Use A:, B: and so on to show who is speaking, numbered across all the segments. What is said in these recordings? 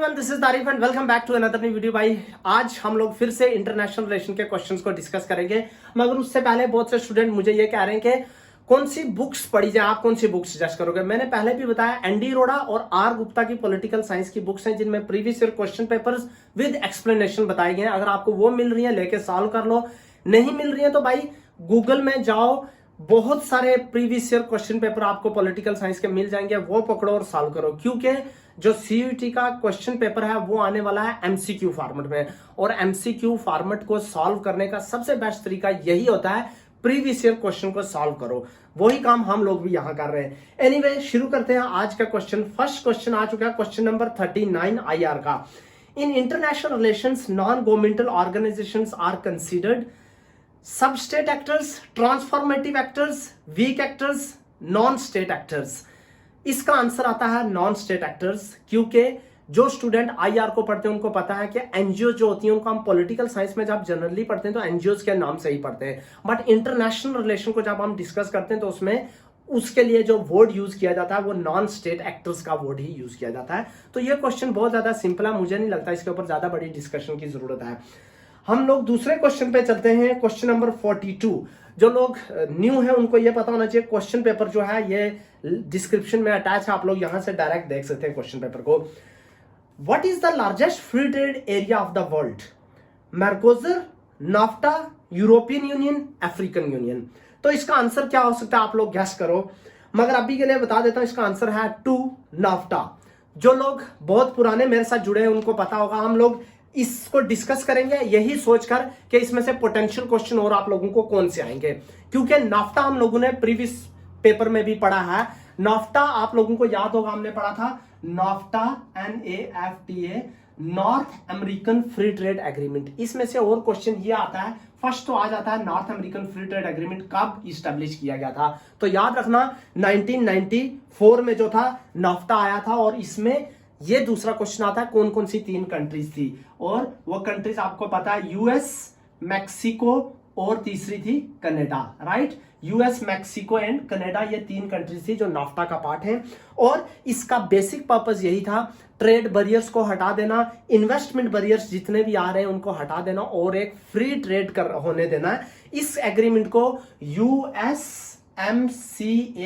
A: Everyone, this is Tarif and welcome back to another new video. भाई आज हम लोग फिर से इंटरनेशनल रिलेशन के क्वेश्चंस को डिस्कस करेंगे, मगर उससे पहले बहुत से स्टूडेंट मुझे ये कह रहे हैं कि कौन सी बुक्स पढ़ी जाए, आप कौन सी बुक्स सजेस्ट करोगे। मैंने पहले भी बताया एनडी रोड़ा और आर गुप्ता की पॉलिटिकल साइंस की बुक्स हैं जिनमें previous year question papers with explanation बताए गए हैं। अगर आपको वो मिल रही है लेके सॉल्व कर लो, नहीं मिल रही है तो भाई गूगल में जाओ, बहुत सारे प्रीवियस ईयर क्वेश्चन पेपर आपको पॉलिटिकल साइंस के मिल जाएंगे, वो पकड़ो और सॉल्व करो। क्योंकि जो सीयूईटी का क्वेश्चन पेपर है वो आने वाला है एमसीक्यू फॉर्मेट में, और एमसीक्यू फॉर्मेट को सॉल्व करने का सबसे बेस्ट तरीका यही होता है, प्रीवियस ईयर क्वेश्चन को सॉल्व करो। वही काम हम लोग भी यहां कर रहे हैं। एनीवे, शुरू करते हैं आज का क्वेश्चन। फर्स्ट क्वेश्चन आ चुका है, क्वेश्चन नंबर 39 आईआर का। In international relations non governmental organisations are considered sub state actors, transformative actors, weak actors, non state actors. इसका आंसर आता है नॉन स्टेट एक्टर्स, क्योंकि जो स्टूडेंट आईआर को पढ़ते हैं उनको पता है कि एनजीओ जो होती है उनको हम पॉलिटिकल साइंस में जब जनरली पढ़ते हैं तो एनजीओ के नाम से ही पढ़ते हैं, बट इंटरनेशनल रिलेशन को जब हम डिस्कस करते हैं तो उसमें उसके लिए जो वर्ड यूज किया जाता है वो नॉन स्टेट एक्टर्स का वर्ड ही यूज किया जाता है। तो ये क्वेश्चन बहुत ज्यादा सिंपल है, मुझे नहीं लगता इसके ऊपर ज्यादा बड़ी डिस्कशन की जरूरत है। हम लोग दूसरे क्वेश्चन पे चलते हैं, क्वेश्चन नंबर 42। जो लोग न्यू है उनको ये पता होना चाहिए, क्वेश्चन पेपर जो है ये डिस्क्रिप्शन में अटैच है, आप लोग यहां से डायरेक्ट देख सकते हैं क्वेश्चन पेपर को। What is the largest free trade area of the world? Mercosur, NAFTA, European Union, African Union. तो इसका आंसर क्या हो सकता है आप लोग गैस करो, मगर अभी के लिए बता देता हूं, इसका आंसर है 2 नाफ्टा। जो लोग बहुत पुराने मेरे साथ जुड़े हैं उनको पता होगा, हम लोग इसको डिस्कस करेंगे यही सोचकर कि इसमें से पोटेंशियल क्वेश्चन और आप लोगों को कौन से आएंगे, क्योंकि नाफ्टा हम लोगों ने प्रीवियस पेपर में भी पढ़ा है। नाफ्टा आप लोगों को याद होगा, हमने पढ़ा था NAFTA, NAFTA, north American free trade agreement. इसमें से और क्वेश्चन ये आता है, फर्स्ट तो आ जाता है north American free trade agreement कब इस्टेब्लिश किया गया था। तो याद रखना 1994 में जो था नाफ्टा आया था, और इसमें ये दूसरा क्वेश्चन आता है कौन कौन सी 3 कंट्रीज थी, और वो कंट्रीज आपको पता है यूएस, मैक्सिको और तीसरी थी Canada, right. US, Mexico and Canada, ये 3 कंट्रीज थी जो नाफ्टा का पार्ट है, और इसका बेसिक पर्पस यही था, ट्रेड बैरियर्स को हटा देना, इन्वेस्टमेंट बैरियर्स जितने भी आ रहे हैं उनको हटा देना, और एक फ्री ट्रेड होने देना है। इस एग्रीमेंट को USMCA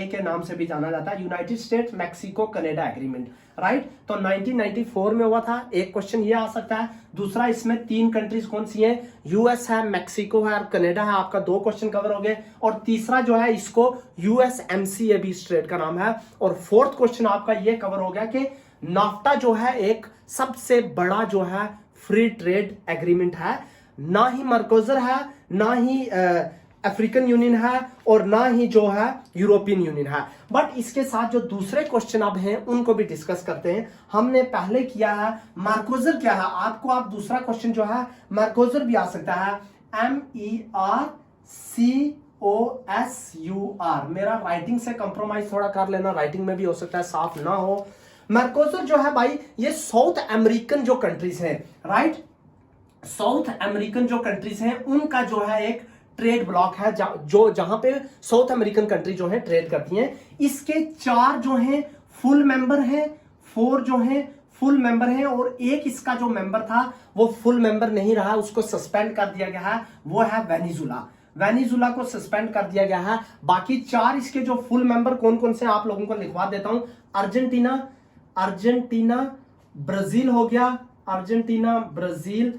A: के नाम से भी जाना जाता है, United states Mexico Canada agreement, right. तो 1994 में हुआ था। एक क्वेश्चन ये आ सकता है। दूसरा, इसमें 3 कंट्रीज कौन सी हैं? यूएस है, मैक्सिको है और कनाडा है। आपका 2 क्वेश्चन कवर हो गए। और तीसरा जो है, इसको USMCA भी इस ट्रेड का नाम है। और 4th क्वेश्चन आपका ये कवर हो गया कि नाफ्टा जो है एक सबसे बड़ा जो है फ्री ट्रेड एग्रीमेंट है, ना ही मर्कोजर है, ना ही अफ्रीकन यूनियन है, और ना ही जो है यूरोपियन यूनियन है। बट इसके साथ जो दूसरे क्वेश्चन अब हैं उनको भी डिस्कस करते हैं। हमने पहले किया है मर्कोजर क्या है, आपको आप दूसरा क्वेश्चन जो है मर्कोजर भी आ सकता है, MERCOSUR। मेरा राइटिंग से कंप्रोमाइज थोड़ा कर लेना, राइटिंग में भी हो सकता है साफ ना हो। मर्कोजर जो है भाई, ये साउथ अमेरिकन जो कंट्रीज हैं, राइट, साउथ अमेरिकन जो कंट्रीज हैं उनका जो है एक ट्रेड ब्लॉक है, जो जहां पे साउथ अमेरिकन कंट्री जो है ट्रेड करती हैं। इसके 4 जो हैं फुल मेंबर हैं, 4 जो हैं फुल मेंबर हैं, और एक इसका जो मेंबर था वो फुल मेंबर नहीं रहा, उसको सस्पेंड कर दिया गया है, वो है वेनेजुला। वेनेजुला को सस्पेंड कर दिया गया है। बाकी 4 इसके जो फुल मेंबर कौन कौन से आप लोगों को लिखवा देता हूं। अर्जेंटीना, ब्राजील हो गया, अर्जेंटीना, ब्राजील,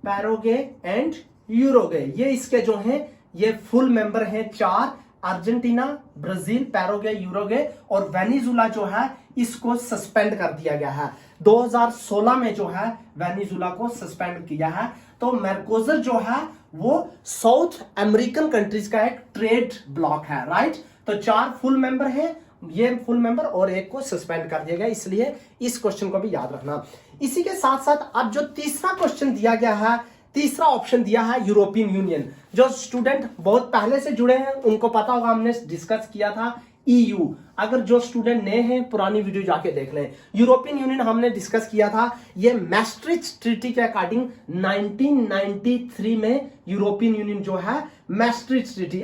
A: पैरोगे एंड यूरोगे, ये इसके जो हैं ये फुल मेंबर हैं 4, अर्जेंटीना, ब्राजील, पैरोगे, यूरोगे, और वेनेजुला जो है इसको सस्पेंड कर दिया गया है। 2016 में जो है वेनेजुला को सस्पेंड किया है। तो मर्कोजर जो है वो साउथ अमेरिकन कंट्रीज का एक ट्रेड ब्लॉक है, राइट। तो 4 फुल मेंबर हैं, ये फुल मेंबर, और एक को सस्पेंड कर दिया गया, इसलिए इस क्वेश्चन को भी याद रखना। इसी के साथ साथ अब जो तीसरा क्वेश्चन दिया गया है, तीसरा ऑप्शन दिया है यूरोपियन यूनियन। जो स्टूडेंट बहुत पहले से जुड़े हैं उनको पता होगा, हमने डिस्कस किया था EU। अगर जो स्टूडेंट नए हैं पुरानी वीडियो जाके देख लें। यूरोपियन यूनियन हमने डिस्कस किया था, ये मैस्ट्रिच ट्रीटी के अकॉर्डिंग 1993 में यूरोपियन यूनियन जो है मैस्ट्रिच ट्रीटी,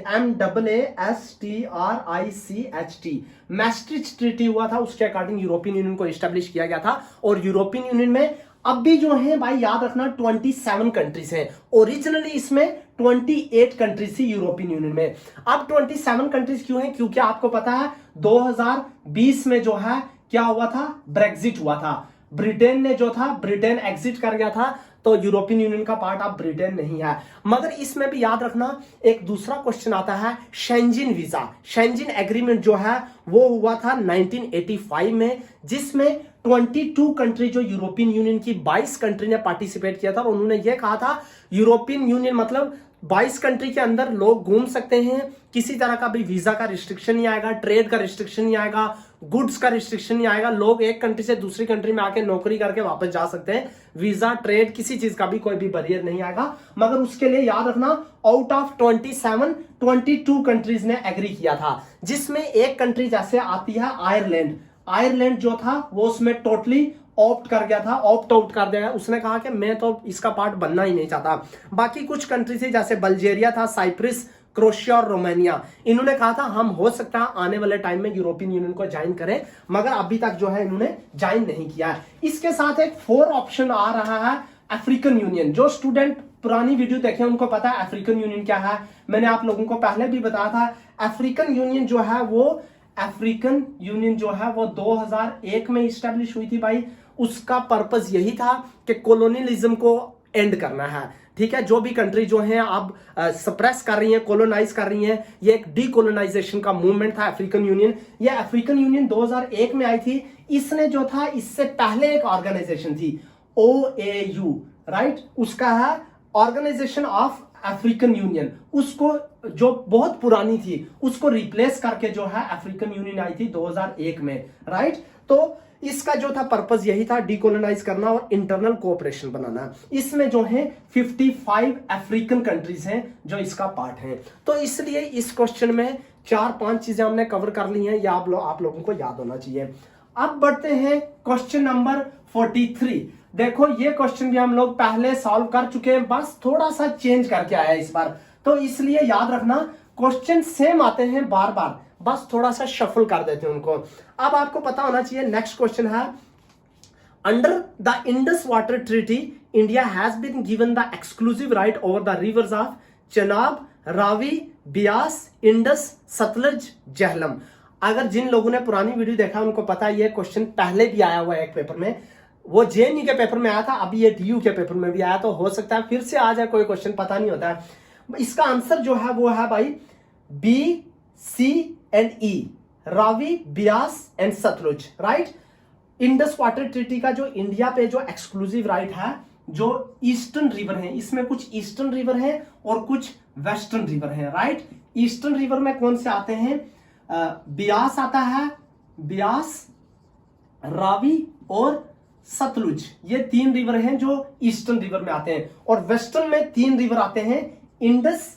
A: MASTRICHT, मैस्ट्रिच ट्रीटी हुआ था, उसके अकॉर्डिंग यूरोपियन यूनियन को एस्टेब्लिश किया गया था। और यूरोपियन यूनियन में अब भी जो है भाई याद रखना 27 कंट्रीज हैं। ओरिजिनली इसमें 28 कंट्रीज थी यूरोपियन यूनियन में। अब 27 कंट्रीज क्यों हैं? क्योंकि आपको पता है 2020 में जो है क्या हुआ था, ब्रेग्जिट हुआ था। ब्रिटेन ने जो था, ब्रिटेन एग्जिट कर गया था, तो यूरोपियन यूनियन का पार्ट अब ब्रिटेन नहीं है। मगर इसमें भी याद रखना एक दूसरा क्वेश्चन आता है, शेंजन वीजा, शेंजन एग्रीमेंट जो है वो हुआ था 1985 में, जिसमें 22 कंट्री जो यूरोपियन यूनियन की 22 कंट्री ने पार्टिसिपेट किया था। और उन्होंने ये कहा था यूरोपियन यूनियन मतलब 22 कंट्री के अंदर लोग घूम सकते हैं, किसी तरह का भी वीजा का रिस्ट्रिक्शन नहीं आएगा, ट्रेड का रिस्ट्रिक्शन नहीं आएगा, गुड्स का रिस्ट्रिक्शन नहीं आएगा, लोग एक कंट्री से दूसरी कंट्री में आके नौकरी करके वापस जा सकते हैं, वीजा ट्रेड किसी चीज का भी कोई भी बैरियर नहीं आएगा। मगर उसके लिए याद रखना आउट ऑफ 22 कंट्रीज ने एग्री किया था, जिसमें एक कंट्री जैसे आती है आयरलैंड। आयरलैंड जो था वो उसमें टोटली ऑप्ट कर गया था, ऑप्ट आउट कर दिया, उसने कहा कि मैं तो इसका पार्ट बनना ही नहीं चाहता। बाकी कुछ कंट्री थी जैसे बल्गेरिया था, साइप्रस, क्रोएशिया और रोमानिया, इन्होंने कहा था हम हो सकता है आने वाले टाइम में यूरोपियन यूनियन को ज्वाइन करें, मगर अभी तक जो है इन्होंने ज्वाइन नहीं किया है। इसके साथ एक 4 ऑप्शन आ रहा है, अफ्रीकन यूनियन। जो स्टूडेंट पुरानी वीडियो देखे उनको पता है अफ्रीकन यूनियन क्या है, मैंने आप लोगों को पहले भी बताया था। अफ्रीकन यूनियन जो है वो 2001 में इस्टेब्लिश हुई थी भाई। उसका पर्पस यही था कि कॉलोनियलिज्म को एंड करना है, ठीक है। जो भी कंट्री जो है अब सप्रेस कर रही है, कॉलोनाइज कर रही है, ये एक डीकोलोनाइजेशन का मूवमेंट था अफ्रीकन यूनियन। ये अफ्रीकन यूनियन 2001 में आई थी। इसने जो था इससे पहले एक ऑर्गेनाइजेशन थी OAU, राइट, उसका है ऑर्गेनाइजेशन ऑफ अफ्रीकन यूनियन, उसको जो बहुत पुरानी थी उसको रिप्लेस करके जो है अफ्रीकन यूनियन आई थी 2001 में, राइट। तो इसका जो था पर्पस यही था डीकोलोनाइज करना और इंटरनल कोऑपरेशन बनाना। इसमें जो है 55 अफ्रीकन कंट्रीज हैं जो इसका पार्ट हैं। तो इसलिए इस क्वेश्चन में 4-5 चीजें हमने कवर कर ली हैं, या आप लोगों को याद होना चाहिए। अब बढ़ते हैं क्वेश्चन नंबर 43। देखो ये क्वेश्चन भी हम लोग पहले सॉल्व कर चुके हैं, बस थोड़ा सा चेंज करके आया इस बार, तो इसलिए याद रखना क्वेश्चन सेम आते हैं बार बार, बस थोड़ा सा शफल कर देते हैं उनको। अब आपको पता होना चाहिए नेक्स्ट क्वेश्चन है, under the Indus water treaty India has been given the exclusive right over the rivers of Chenab, Ravi, Beas, Indus, Sutlej, Jhelum. अगर जिन लोगों ने पुरानी वीडियो देखा उनको पता है ये क्वेश्चन पहले भी आया हुआ है एक पेपर में, वो JNU के पेपर में आया था, अभी ये DU के पेपर में भी आया, तो हो सकता है फिर से आ जाए कोई क्वेश्चन, पता नहीं होता है। इसका आंसर जो है वो है भाई B, C and E, Ravi, Beas and Sutlej, right. Indus water treaty का जो इंडिया पे जो एक्सक्लूसिव राइट है, जो ईस्टर्न रिवर है, इसमें कुछ ईस्टर्न रिवर है और कुछ वेस्टर्न रिवर है, राइट। ईस्टर्न रिवर में कौन से आते हैं? बियास आता है, बियास, रावी और सतलुज, ये 3 रिवर हैं जो ईस्टर्न रिवर में आते हैं। और वेस्टर्न में 3 रिवर आते हैं, इंडस,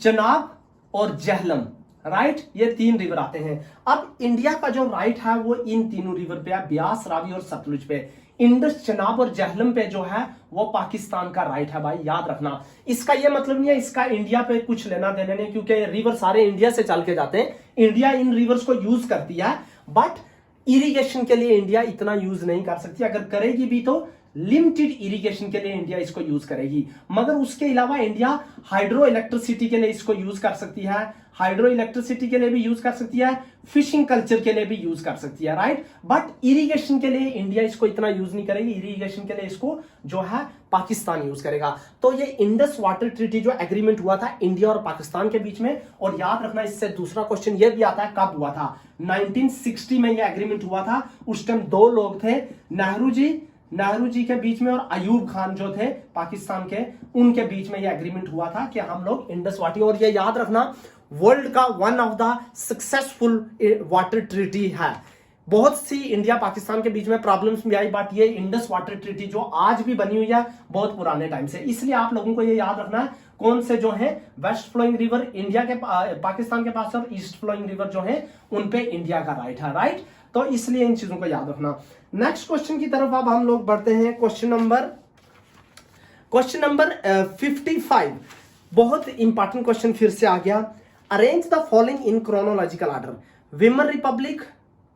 A: चेनाब और झेलम, राइट, ये 3 रिवर आते हैं। अब इंडिया का जो राइट है वो इन तीनों रिवर पे है, ब्यास, रावी और सतलुज पे। इंडस, चेनाब और झेलम पे जो है वो पाकिस्तान का राइट है भाई, याद रखना। इसका ये मतलब नहीं है इसका इंडिया पे कुछ लेना देना नहीं, क्योंकि रिवर सारे इंडिया से चल के जाते हैं, इंडिया इन रिवर्स को यूज करती है, बट इरिगेशन के लिए इंडिया इतना यूज नहीं कर सकती। अगर करेगी भी तो लिमिटेड इरिगेशन के लिए इंडिया इसको यूज करेगी, मगर उसके अलावा इंडिया हाइड्रो इलेक्ट्रिसिटी के लिए इसको यूज कर सकती है, हाइड्रो इलेक्ट्रिसिटी के लिए भी यूज कर सकती है, फिशिंग कल्चर के लिए भी यूज कर सकती है, राइट। बट इरिगेशन के लिए इंडिया इसको इतना यूज नहीं करेगी, इरिगेशन के लिए इसको जो है पाकिस्तान यूज करेगा। तो ये इंडस वाटर ट्रीटी जो एग्रीमेंट हुआ था इंडिया और पाकिस्तान के बीच में, और याद रखना इससे दूसरा क्वेश्चन ये भी आता है कब हुआ था, 1960 में ये एग्रीमेंट हुआ था। उस टाइम 2 लोग थे, नेहरू जी के बीच में और अयूब खान जो थे पाकिस्तान के, उनके बीच में ये एग्रीमेंट हुआ था कि हम लोग इंडस वाटर, और ये याद रखना वर्ल्ड का one of the successful water treaty है। बहुत सी इंडिया पाकिस्तान के बीच में प्रॉब्लम्स भी आई, बट ये इंडस वाटर ट्रीटी जो आज भी बनी हुई है बहुत पुराने टाइम से, इसलिए आप लोगों को ये याद रखना है कौन से जो है वेस्ट फ्लोइंग रिवर इंडिया के पाकिस्तान के पास और ईस्ट फ्लोइंग रिवर जो है उन पे इंडिया का राइट है, राइट। तो इसलिए इन चीजों को याद रखना। नेक्स्ट क्वेश्चन की तरफ अब हम लोग बढ़ते हैं। क्वेश्चन नंबर 55, बहुत इंपॉर्टेंट क्वेश्चन फिर से आ गया। Arrange the following in chronological order: Weimar Republic,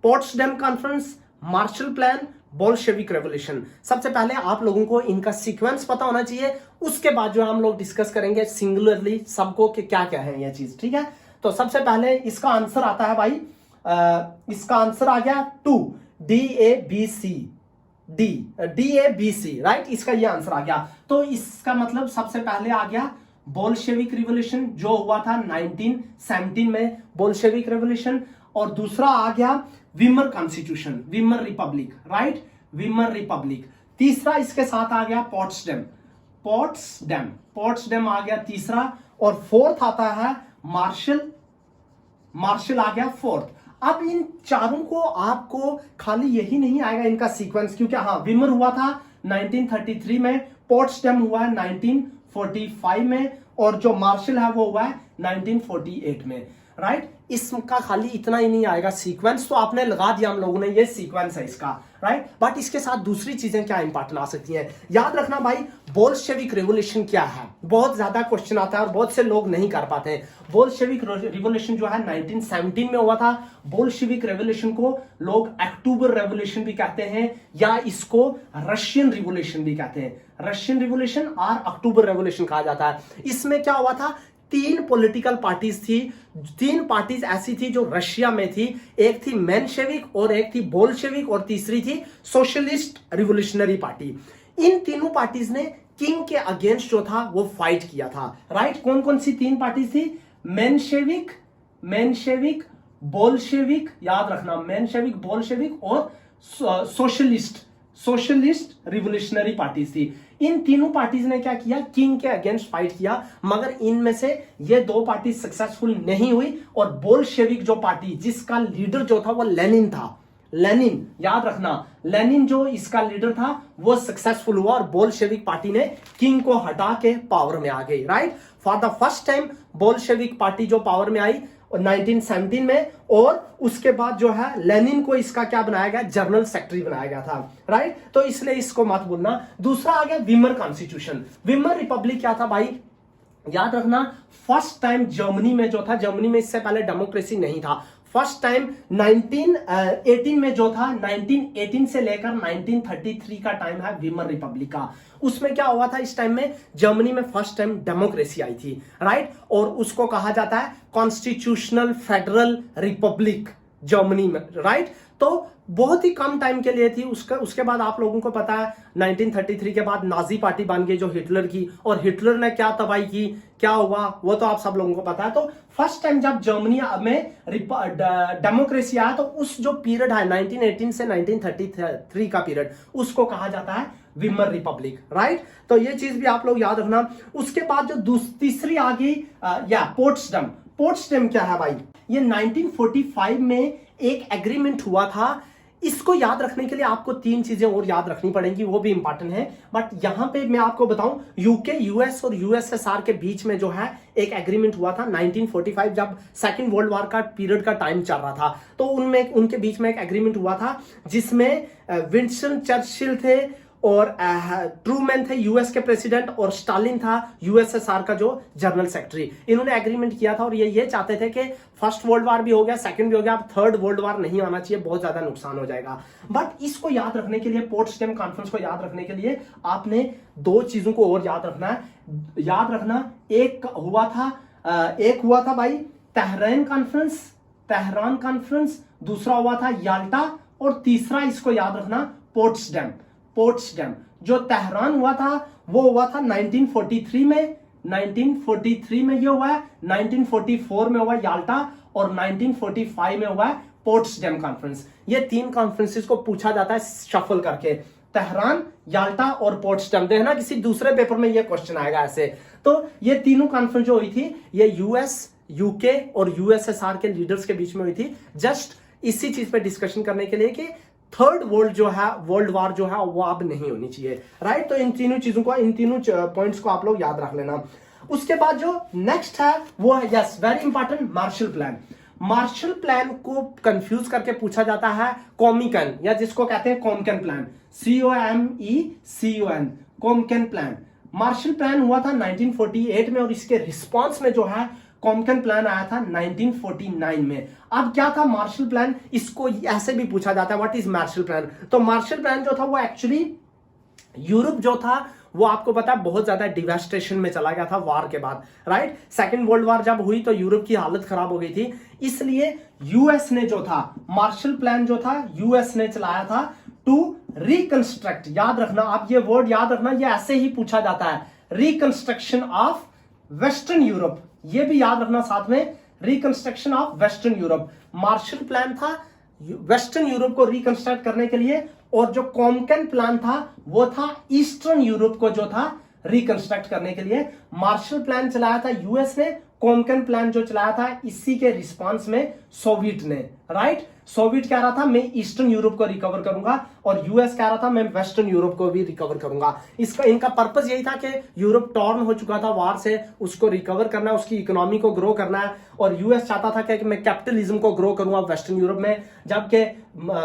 A: Potsdam Conference, Marshall Plan, Bolshevik Revolution. सबसे पहले आप लोगों को इनका सीक्वेंस पता होना चाहिए, उसके बाद जो हम लोग डिस्कस करेंगे सिंगुलरली सबको कि क्या क्या है ये चीज, ठीक है। तो सबसे पहले इसका आंसर आता है भाई, इसका आंसर आ गया 2 DABC, राइट। इसका ये आंसर आ गया। तो इसका मतलब सबसे पहले आ गया बोल्शेविक रिवोल्यूशन जो हुआ था 1917 में, बोल्शेविक रेवोल्यूशन। और दूसरा आ गया विमर कॉन्स्टिट्यूशन, विमर रिपब्लिक, राइट, विमर रिपब्लिक। तीसरा इसके साथ आ गया पोट्सडैम आ गया तीसरा। और फोर्थ आता है मार्शल आ गया फोर्थ। अब इन चारों को आपको खाली यही नहीं आएगा इनका सीक्वेंस, क्योंकि हाँ, विमर हुआ था 1933 में, पोट्सडैम हुआ है 1945 में, और जो मार्शल है वो हुआ है 1948 में, राइट। इसका खाली इतना ही नहीं आएगा सीक्वेंस, तो आपने लगा दिया हम लोगों ने, ये सीक्वेंस है इसका, राइट। बट इसके साथ दूसरी चीजें क्या इंपॉर्टेंट आ सकती हैं, याद रखना भाई। बोल्शेविक रेवोल्यूशन क्या है, बहुत ज्यादा क्वेश्चन आता है और बहुत से लोग नहीं कर पाते हैं। बोल्शेविक रेवोल्यूशन जो है 1917 में हुआ था। बोल्शेविक रेवोल्यूशन को लोग अक्टूबर रेवोल्यूशन भी कहते हैं, या इसको रशियन रिवोल्यूशन भी कहते हैं। रशियन रिवोल्यूशन और अक्टूबर रेवोल्यूशन कहा जाता है। इसमें क्या हुआ था, 3 पॉलिटिकल पार्टीज थी, 3 पार्टीज ऐसी थी जो रशिया में थी। एक थी मेनशेविक, और एक थी बोल्शेविक, और तीसरी थी सोशलिस्ट रिवोल्यूशनरी पार्टी। इन तीनों पार्टीज ने किंग के अगेंस्ट जो था वो फाइट किया था, राइट। कौन कौन सी 3 पार्टीज थी? मेनशेविक, बोल्शेविक, याद रखना, मेनशेविक, बोल्शेविक और सोशलिस्ट रिवोल्यूशनरी पार्टीज थी। इन तीनों पार्टीज ने क्या किया, किंग के अगेंस्ट फाइट किया, मगर इनमें से ये 2 पार्टी सक्सेसफुल नहीं हुई। और बोल्शेविक जो पार्टी, जिसका लीडर जो था वो लेनिन था, लेनिन, याद रखना, लेनिन जो इसका लीडर था वो सक्सेसफुल हुआ, और बोल्शेविक पार्टी ने किंग को हटा के पावर में आ गई, right. For the first time Bolshevik party जो पावर में आई 1917 में, और उसके बाद जो है लेनिन को इसका क्या बनाया गया, जनरल सेक्रेटरी बनाया गया था, राइट। तो इसलिए इसको मत भूलना। दूसरा आ गया विमर कॉन्स्टिट्यूशन। विमर रिपब्लिक क्या था भाई, याद रखना, फर्स्ट टाइम जर्मनी में जो था, जर्मनी में इससे पहले डेमोक्रेसी नहीं था। फर्स्ट टाइम 1918 में जो था, 1918 से लेकर 1933 का टाइम है विमर रिपब्लिक का। उसमें क्या हुआ था, इस टाइम में जर्मनी में फर्स्ट टाइम डेमोक्रेसी आई थी, राइट। और उसको कहा जाता है कॉन्स्टिट्यूशनल फेडरल रिपब्लिक जर्मनी में, राइट। तो बहुत ही कम टाइम के लिए थी। उसके बाद आप लोगों को पता है 1933 के बाद नाजी पार्टी बन गई जो हिटलर की, और हिटलर ने क्या तबाही की, क्या हुआ, वो तो आप सब लोगों को पता है। तो फर्स्ट टाइम जब जर्मनी में डेमोक्रेसी आया, तो उस जो पीरियड है 1918 से 1933 का पीरियड, उसको कहा जाता है विमर रिपब्लिक, राइट। तो ये चीज भी आप लोग याद रखना। उसके बाद जो तीसरी आ गई पोट्सडैम क्या है भाई, ये 1945 में एक एग्रीमेंट हुआ था। इसको याद रखने के लिए आपको 3 चीजें और याद रखनी पड़ेंगी, वो भी इंपॉर्टेंट है। बट यहां पे मैं आपको बताऊं, यूके, यूएस और यूएसएसआर के बीच में जो है एक एग्रीमेंट हुआ था 1945, जब सेकंड वर्ल्ड वॉर का पीरियड का टाइम चल रहा था। तो उनके बीच में एक एग्रीमेंट हुआ था, जिसमें विंस्टन चर्चिल थे, और ट्रूमैन थे यूएस के प्रेसिडेंट, और स्टालिन था यूएसएसआर का जो जनरल सेक्रेटरी। इन्होंने एग्रीमेंट किया था, और ये चाहते थे कि फर्स्ट वर्ल्ड वॉर भी हो गया, सेकंड भी हो गया, अब थर्ड वर्ल्ड वॉर नहीं आना चाहिए, बहुत ज्यादा नुकसान हो जाएगा। बट इसको याद रखने के लिए, पोट्सडैम कॉन्फ्रेंस को याद रखने के लिए आपने 2 चीजों को और याद रखना है। याद रखना, एक हुआ था भाई तेहरान कॉन्फ्रेंस, दूसरा हुआ था याल्टा, और तीसरा इसको याद रखना पोट्सडैम। जो तेहरान हुआ था वो हुआ था 1943 में, 1943 में ये हुआ है, 1944 में हुआ याल्टा, और 1945 में हुआ है पोट्सडैम कॉन्फ्रेंस। ये 3 कॉन्फ्रेंसेस को पूछा जाता है शफल करके, तेहरान, याल्टा और पोट्सडैम। देखना किसी दूसरे पेपर में ये क्वेश्चन आएगा ऐसे। तो ये तीनों कॉन्फ्रेंस जो हुई थी, ये यूएस, यूके और यूएसएसआर के लीडर्स के बीच में हुई थी, जस्ट इसी चीज पे डिस्कशन करने के लिए कि थर्ड वर्ल्ड वॉर जो है वो अब नहीं होनी चाहिए, राइट। तो इन तीनों पॉइंट्स को आप लोग याद रख लेना। उसके बाद जो नेक्स्ट है वो है, yes very important, Marshall Plan. Marshall Plan को कंफ्यूज करके पूछा जाता है कॉमिकन, या जिसको कहते हैं Comecon plan, COMECON, Comecon plan. Marshall Plan हुआ था 1948 में और इसके रिस्पॉन्स में जो है कॉमकेन प्लान आया था 1949 में। अब क्या था मार्शल प्लान, इसको ऐसे भी पूछा जाता है व्हाट इज मार्शल प्लान। तो मार्शल प्लान जो था वो एक्चुअली यूरोप जो था वो आपको पता है बहुत ज्यादा डिवेस्टेशन में चला गया था वार के बाद, राइट। सेकेंड वर्ल्ड वार जब हुई तो यूरोप की हालत खराब हो गई थी, इसलिए यूएस ने जो था मार्शल प्लान जो था यूएस ने चलाया था टू रिकंस्ट्रक्ट। याद रखना आप ये वर्ड याद रखना, ये ऐसे ही पूछा जाता है, रिकंस्ट्रक्शन ऑफ वेस्टर्न यूरोप, ये भी याद रखना साथ में, reconstruction of western Europe. Marshall plan था वेस्टर्न यूरोप को रिकंस्ट्रक्ट करने के लिए, और जो कॉमकेन प्लान था वो था ईस्टर्न यूरोप को जो था रिकंस्ट्रक्ट करने के लिए। मार्शल प्लान चलाया था यूएस ने, कॉमकेन प्लान जो चलाया था इसी के रिस्पांस में सोवियत ने, राइट। सोवियत कह रहा था मैं ईस्टर्न यूरोप को रिकवर करूंगा और यूएस कह रहा था मैं वेस्टर्न यूरोप को भी रिकवर करूंगा। इसका इनका पर्पस यही था कि यूरोप टॉर्न हो चुका था वार से, उसको रिकवर करना है, उसकी इकोनॉमी को ग्रो करना है, और यूएस चाहता था कि मैं कैपिटलिज्म को ग्रो करूंगा वेस्टर्न यूरोप में, जबकि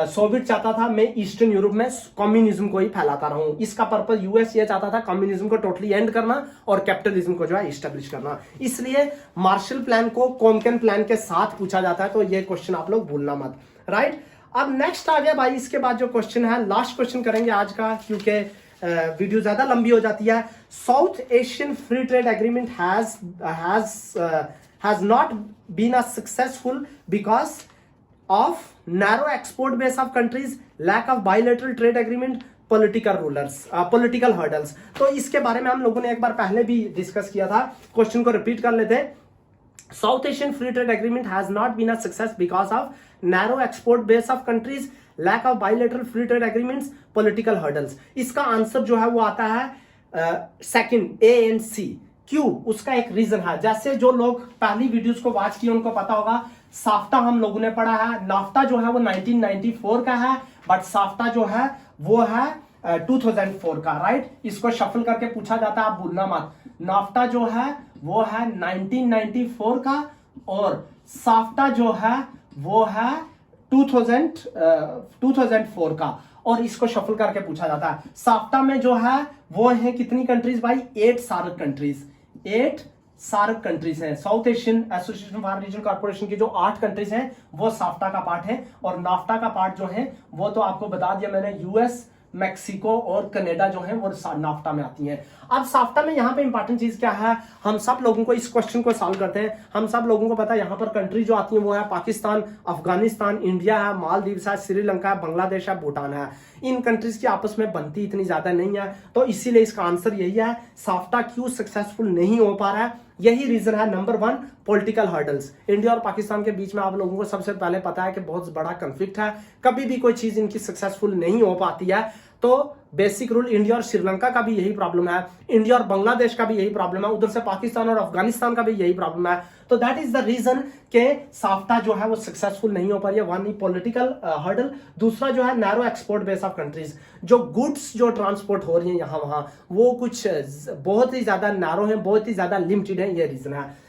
A: सोवियत चाहता था मैं ईस्टर्न यूरोप में कम्युनिज्म को ही फैलाता रहूं। इसका पर्पस यूएस ये चाहता था कम्युनिज्म को टोटली एंड करना और कैपिटलिज्म को जो है इस्टेब्लिश करना। इसलिए मार्शल प्लान को कॉमकेन प्लान के साथ पूछा जाता है, तो ये क्वेश्चन आप लोग भूलना मत, राइट। अब नेक्स्ट आ गया भाई, इसके बाद जो क्वेश्चन है लास्ट क्वेश्चन करेंगे आज का, क्योंकि वीडियो ज्यादा लंबी हो जाती है। South Asian free trade agreement has not been successful because of narrow export base of countries, lack of bilateral trade agreement, political hurdles. तो इसके बारे में हम लोगों ने एक बार पहले भी डिस्कस किया था, क्वेश्चन को रिपीट कर लेते हैं। South Asian Free Trade Agreement has not been a success because of narrow export base of countries, lack of bilateral free trade agreements, political hurdles। इसका आंसर जो है वो आता है सेकंड, A and C। क्यों? उसका एक रीजन है, जैसे जो लोग पहली वीडियोस को वॉच किए उनको पता होगा, साफ्टा हम लोगों ने पढ़ा है, नाफ्टा जो है वो 1994 का है, बट साफ्टा जो है वो है 2004 का, राइट। इसको शफल करके पूछा जाता है, आप भूलना मत। नाफ्टा जो है वो है 1994 का और साफ्टा जो है वो है 2004 का, और इसको शफल करके पूछा जाता है। साफ्टा में जो है वो है कितनी कंट्रीज भाई, 8 सार्क कंट्रीज, 8 सार्क कंट्रीज हैं। South Asian association for regional corporation की जो 8 कंट्रीज हैं वो साफ्टा का पार्ट है, और नाफ्टा का पार्ट जो है वो तो आपको बता दिया मैंने, यूएस, मैक्सिको और कनाडा जो है वो नाफ्टा में आती हैं। अब साफ्टा में यहाँ पे इंपॉर्टेंट चीज क्या है, हम सब लोगों को इस क्वेश्चन को सॉल्व करते हैं। हम सब लोगों को पता है यहाँ पर कंट्री जो आती है वो है पाकिस्तान, अफगानिस्तान, इंडिया है, मालदीव्स है, श्रीलंका है, बांग्लादेश है, भूटान है। इन कंट्रीज की आपस में बनती इतनी ज्यादा नहीं है, तो इसीलिए इसका आंसर यही है। साफ्टा क्यों सक्सेसफुल नहीं हो पा रहा है, यही रीजन है। Number 1, political hurdles. इंडिया और पाकिस्तान के बीच में आप लोगों को सबसे पहले पता है कि बहुत बड़ा कंफ्लिक्ट है, कभी भी कोई चीज इनकी सक्सेसफुल नहीं हो पाती है। तो बेसिक रूल, इंडिया और श्रीलंका का भी यही प्रॉब्लम है, इंडिया और बांग्लादेश का भी यही प्रॉब्लम है, उधर से पाकिस्तान और अफगानिस्तान का भी यही प्रॉब्लम है। तो दैट इज द रीजन के साफ्टा जो है वो सक्सेसफुल नहीं हो पा रही है। वन ही पॉलिटिकल हर्डल, दूसरा जो है narrow export base of countries. जो गुड्स जो ट्रांसपोर्ट हो रही है यहाँ वहां वो कुछ बहुत ही ज्यादा नैरो है, बहुत ही ज्यादा लिमिटेड है, ये रीजन है।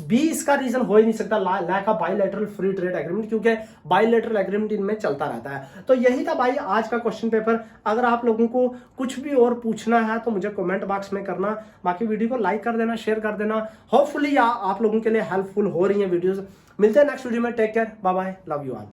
A: बी इसका रीजन हो ही नहीं सकता, lack of bilateral free trade agreement, क्योंकि बायलैटरल एग्रीमेंट इनमें चलता रहता है। तो यही था भाई आज का क्वेश्चन पेपर। अगर आप लोगों को कुछ भी और पूछना है तो मुझे कमेंट बॉक्स में करना, बाकी वीडियो को लाइक कर देना, शेयर कर देना। होपफुली आप लोगों के लिए हेल्पफुल हो रही है वीडियोस। मिलते हैं नेक्स्ट वीडियो में, take care, bye bye, love you all.